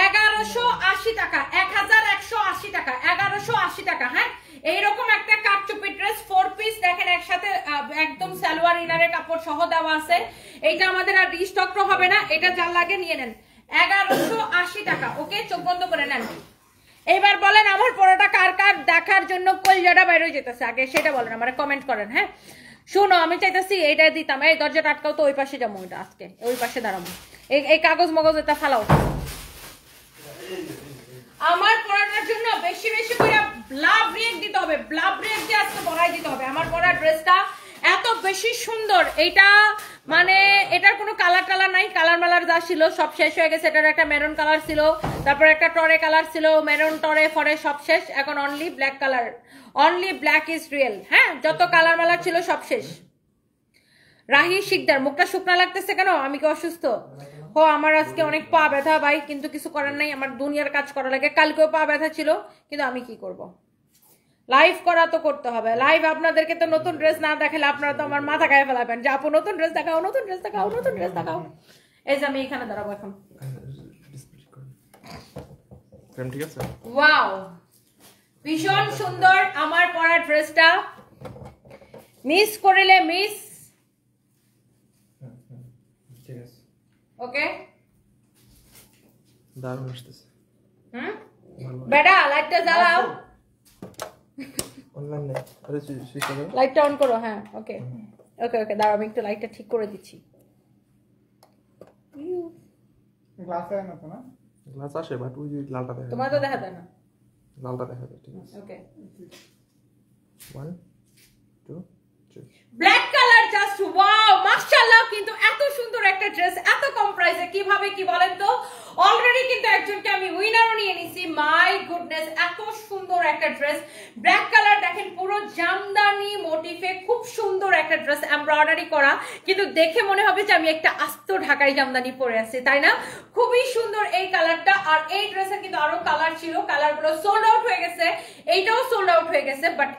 1180 টাকা, 1180 টাকা, 1180 টাকা। হ্যাঁ এইরকম একটা কাটচুপি ড্রেস 4 পিস দেখেন একসাথে একদম সালোয়ার ইনারের কাপড় সহ দেওয়া আছে। এইটা আমাদের আর রিস্টক হবে না, এটা যা লাগে নিয়ে নেন। 1180 টাকা। ওকে, চোখ বন্ধ করে নেন। এবার বলেন আমার পরোটা কার কার দেখার জন্য কলজাটা বাইরে যেতেছে, আগে সেটা বলেন, আমার কমেন্ট করেন। হ্যাঁ শুনো, আমি চাইতেছি এইটা দিতাম। এই দরজাটা আটকাও তো, ওই পাশে যাবো, এটা আজকে ওই পাশে দাঁড়াবো। এই কাগজ মগজ এটা ফালাও। আমার পরাটার জন্য বেশি বেশি করে ব্লাড ব্রেক দিতে হবে, ব্লাড ব্রেক দিয়ে আজকে বড়াই দিতে হবে। আমার পরা ড্রেসটা এত বেশি সুন্দর, এইটা মানে এটার কোনো কালার টালার নাই, কালার মালার যা ছিল সব শেষ হয়ে গেছে। এটার একটা মেরুন কালার ছিল, তারপর একটা টরে কালার ছিল, মেরুন টরে ফরে সব শেষ, এখন only black colour, only black is real. হ্যাঁ যত কালার মালার ছিল সব শেষ। রাহি শিকদার, মুখটা শুকনা লাগতেছে কেন? আমি কি অসুস্থ? ও আমার আজকে অনেক পা ব্যথা ভাই, কিন্তু কিছু করার নাই, আমার দুনিয়ার কাজ করা লাগে। কালকেও পা ব্যথা ছিল, কিন্তু আমি কি করব, লাইভ করা তো করতে হবে। লাইভ আপনাদেরকে তো নতুন ড্রেস না দেখালে আপনারা তো আমার মাথা গায়ে ফেলাবেন যে আপু নতুন ড্রেস দেখাও, নতুন ড্রেস দেখাও, নতুন ড্রেস দেখাও। এই যে আমি এখানে দাঁড়াবো এখন। ঠিক আছে, ওয়াও ভীষণ সুন্দর আমার পরা ড্রেসটা, মিস করিলে মিস। ঠিক আছে, ওকে দারুণ আসতেছে। বেটা লাইটটা জ্বালাও, অনলাইন নেই, আরে সুইচ করো, লাইটটা অন করো। হ্যাঁ ওকে ওকে ওকে, দাঁড়াও আমি একটু লাইটটা ঠিক করে দিচ্ছি। গ্লাস আছে না তো? না গ্লাস আসে, বাট ওই যে লালটা দেখা তোমার তো দেখা যায় না, লালটা দেখা যায়। ঠিক আছে, ওকে 1 2 3। ব্ল্যাক কালার জাস্ট ওয়াও মাশাআল্লাহ, কিন্তু এত সুন্দর একটা ড্রেস এত কম প্রাইসে কিভাবে কি বলেন তো? অলরেডি কিন্তু একজনকে আমি উইনারও নিয়ে নিছি। মাই গুডনেস, এত সুন্দর একটা ড্রেস, ব্ল্যাক কালার দেখেন পুরো জামদানি মোটিফে, খুব সুন্দর একটা ড্রেস এমব্রয়ডারি করা, কিন্তু দেখে মনে হবে যে আমি একটা আস্ত ঢাকাই জামদানি পরে আছি, তাই না? খুবই সুন্দর এই কালারটা। আর এই ড্রেসের কিন্তু আরো কালার ছিল, কালারগুলো সোল্ড আউট হয়ে গেছে, এইটাও সোল্ড আউট হয়ে গেছে, বাট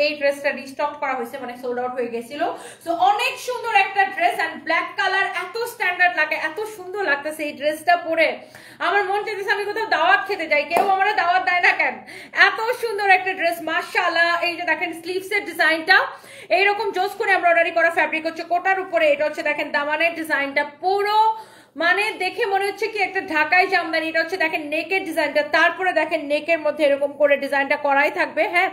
এই ড্রেসটা রিস্টক করা হয়েছে, মানে সোল্ড আউট হয়ে গেছিল। সো অনেক সুন্দর একটা ড্রেস, এন্ড ব্ল্যাক কালার এত স্ট্যান্ডার্ড লাগে, এত সুন্দর লাগতেছে এই ড্রেসটা পরে। আমার মন চাইতেছে আমি কোথাও দাওয়াত খেতে যাই, কেউ আমার দাওয়াত দেয় না কেন, এত সুন্দর একটা ড্রেস মাশাআল্লাহ। এই যে দেখেন স্লিভসের ডিজাইনটা এইরকম জোস করে এমব্রয়ডারি করা, ফ্যাব্রিক হচ্ছে কোটার উপরে, এটা হচ্ছে দেখেন দামানের ডিজাইনটা পুরো, মানে দেখে মনে হচ্ছে কি একটা ঢাকাই জামদানি। এটা হচ্ছে দেখেন নেকের ডিজাইনটা, তারপরে দেখেন নেকের মধ্যে এরকম করে ডিজাইনটা করাই থাকবে। হ্যাঁ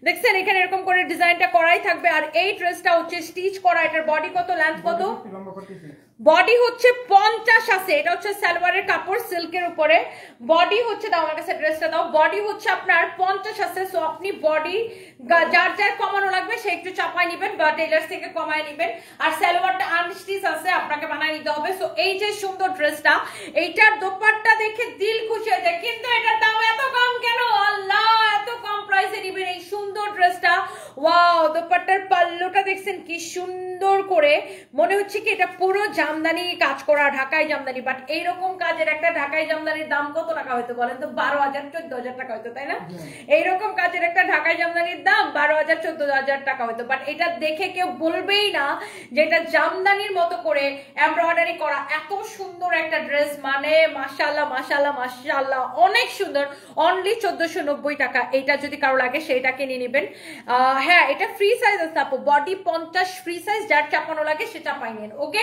দেখছেন এখানে এরকম করে ডিজাইনটা করাই থাকবে। আর এই ড্রেসটা হচ্ছে স্টিচ করা, এটার বডি কত, লেন্থ কত? বডি হচ্ছে 50 আছে, এটা হচ্ছে সালোয়ারের কাপড় সিল্কের উপরে, বডি হচ্ছে, দাও আমার কাছে ড্রেসটা দাও, বডি হচ্ছে আপনার 50 আছে। সো আপনি বডি যার যার কমানো লাগবে সে একটু চাপায় নিবেন বা টেলার্স থেকে কমায় নিবেন। আর সালোয়ারটা আনস্টিচ আছে, আপনাকে বানায় নিতে হবে। সো এই যে সুন্দর ড্রেসটা, এইটার দোপাট্টা দেখে দিল খুশি হয়ে যায়, কিন্তু এটার দাম এত কম কেন? আল্লাহ, এত কম প্রাইসে নিবেন এই সুন্দর ড্রেসটা। ওয়াও, দোপাট্টার পাল্লুটা দেখছেন কি সুন্দর করে, মনে হচ্ছে কি এটা পুরো জামদানি কাজ করা, ঢাকাই জামদানি। বাট এইরকম কাজের একটা ঢাকাই জামদানির দাম কত টাকা হয়তো বলেন তো? 12,000 14,000 টাকা হয়তো, তাই না? এইরকম কাজের একটা ঢাকাই জামদানির দাম 12,000 14,000 টাকা হয়তো। বাট এটা দেখে কেউ বলবেই না যে এটা জামদানির মতো করে এমব্রয়ডারি করা এত সুন্দর একটা ড্রেস, মানে মাশাআল্লাহ মাশাআল্লাহ মাশাআল্লাহ, অনেক সুন্দর। অনলি 1490 টাকা। এটা যদি কারো লাগে সেইটাকে নিয়ে নেবেন। হ্যাঁ এটা ফ্রি সাইজ আছে আপু, বডি 50 ফ্রি সাইজ, যার চাপানো লাগে সেটা পাই নেন। ওকে,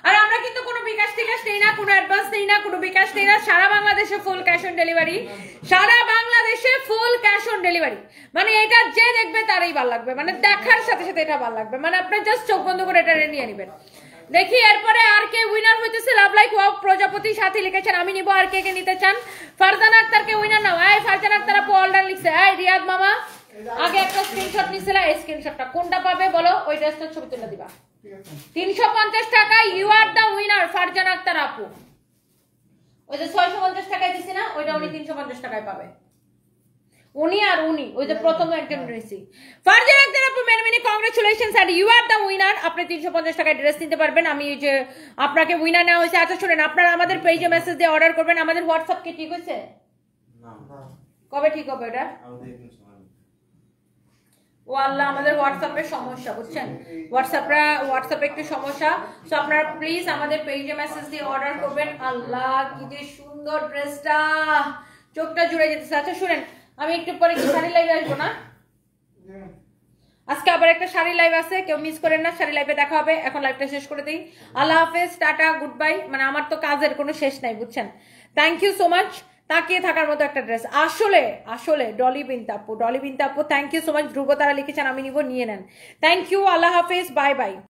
আর আমরা কিন্তু কোনো বিকাশ টিকাশ নেই না, কোনো অ্যাডভান্স নেই না, কোনো বিকাশ নেই না। সারা বাংলাদেশে ফুল ক্যাশ অন ডেলিভারি, সারা বাংলাদেশে ফুল ক্যাশ অন ডেলিভারি। মানে এটা যে দেখবে তারই ভালো লাগবে, মানে দেখার সাথে সাথে এটা ভালো লাগবে, মানে আপনি জাস্ট চোখ বন্ধ করে এটা নিয়ে নেবেন। দেখি এরপরে আর কে উইনার হইতেছে। লাভ লাইক ওয়াও প্রজাপতি সাথী লিখেছেন, আমি নিব। আর কে কে নিতে চান? ফারজানা আক্তারকে উইনার নাও। এই ফারজানা আক্তার আপু অর্ডার লিখছে। এই রিয়াদ মামা আগে একটা স্ক্রিনশট নিছিল, এই স্ক্রিনশটটা কোনটা পাবে বলো, ওই ড্রেসটার ছবি তুলে দিবা। 350 টাকা, you are the winner Farzana Akter আপু। ওই যে 650 টাকায় দিছি না, ওইটা উনি 350 টাকায় পাবে। উনি আর উনি ওই যে প্রথম একজন রয়েছে ফারজানা আক্তার আপু many congratulations and you are the winner. আপনি 350 টাকায় ড্রেস নিতে পারবেন। আমি এই যে আপনাকে উইনার নেওয়া হয়েছে। আচ্ছা শুনেন, আপনারা আমাদের পেজে মেসেজ দিয়ে অর্ডার করবেন। আমাদের হোয়াটসঅ্যাপ কি ঠিক হয়েছে? কবে ঠিক হবে এটা? ও আল্লাহ, আমাদের হোয়াটসঅ্যাপের সমস্যা বুঝছেন, হোয়াটসঅ্যাপে একটু সমস্যা। সো আপনারা প্লিজ আমাদের পেজে মেসেজ দিয়ে অর্ডার করবেন। আল্লাহ কি যে সুন্দর ড্রেসটা, চোখটা জুড়ে যেতেছে। আচ্ছা শুনেন, আমি একটু পরে শাড়ি লাইভে আসবো না, আজকে আবার একটা শাড়ি লাইভ আছে, কেউ মিস করেন না। শাড়ি লাইভে দেখা হবে। এখন লাইভটা শেষ করে দিই। আল্লাহ হাফেজ, টাটা, গুড বাই। মানে আমার তো কাজের কোনো শেষ নাই বুঝছেন। Thank you so much. তাকিয়ে থাকার মতো একটা ড্রেস আসলে আসলে ডলি বিনতে আপু থ্যাংক ইউ সো মাচ। ধ্রুব তারা লিখেছেন আমি নিব, নিয়ে নেন। থ্যাংক ইউ, আল্লাহ হাফেজ, বাই বাই।